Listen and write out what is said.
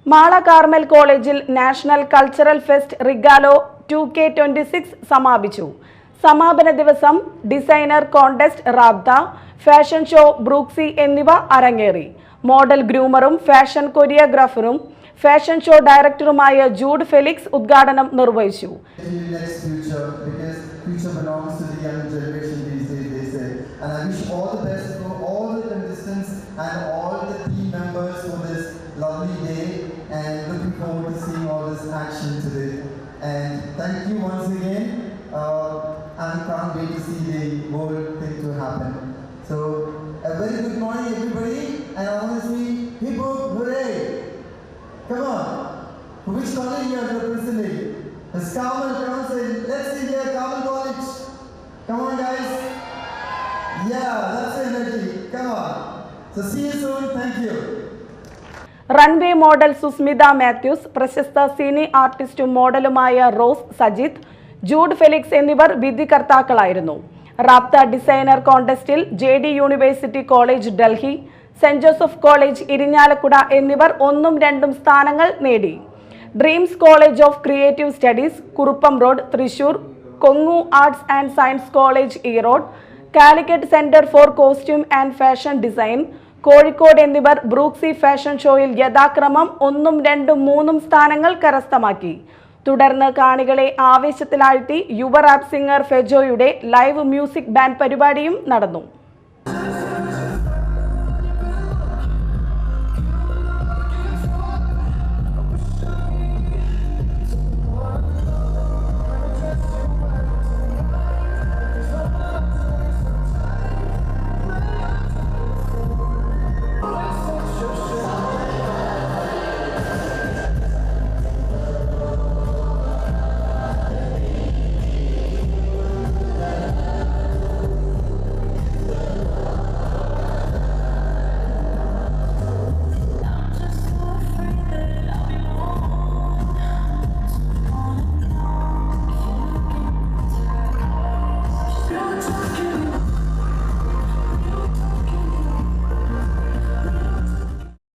Mala Carmel കോളേജിൽ national cultural fest റിഗാലോ 2K26 സമാപിച്ചു. സമാപന ദിവസം designer contest Raabta, fashion show ബ്രൂക്സി എന്നിവ അരങ്ങേറി. മോഡൽ ഗ്രൂമറും ഫാഷൻ കൊറിയോഗ്രാഫറും ഫാഷൻ ഷോ ഡയറക്ടറുമായ ജൂഡ് ഫെലിക്സ് ഉദ്ഘാടനം നിർവഹിച്ചു. Lovely day and looking forward to seeing all this action today. And thank you once again. I can't wait to see the whole thing to happen. So a very good morning everybody, and I want to see people hooray. Come on. Which college you are representing? It's Carmel. Come on, say, let's see here, Carmel College. Come on guys. Yeah, that's the energy. Come on. So see you soon. Thank you. Runway model Susmitha Mathews, പ്രശസ്ത cine ആർട്ടിസ്റ്റും മോഡലുമായ റോസ് സജിത്ത്, ജൂഡ് ഫെലിക്സ് എന്നിവർ വിധികർത്താക്കളായിരുന്നു. Rabta designer കോൺടെസ്റ്റിൽ JD university college Delhi, saint Joseph college Irinjalakuda എന്നിവർ 1ഉം 2ഉം സ്ഥാനങ്ങൾ നേടി. Dreams college of creative studies, Kuruppam road, Thrissur, Kongu arts and science college Erode, Calicut centre for costume and fashion design, Kozhikode എന്നിവർ ബ്രൂക്സി ഫാഷൻ ഷോയിൽ യഥാക്രമം 1ഉം 2ഉം 3ഉം സ്ഥാനങ്ങൾ കരസ്ഥമാക്കി. തുടർന്ന് കാണികളെ ആവേശത്തിലാഴ്ത്തി യുവ റാപ്പ് സിംഗർ ഫെജോയുടെ ലൈവ് മ്യൂസിക് ബാൻഡ് പരിപാടിയും നടന്നു.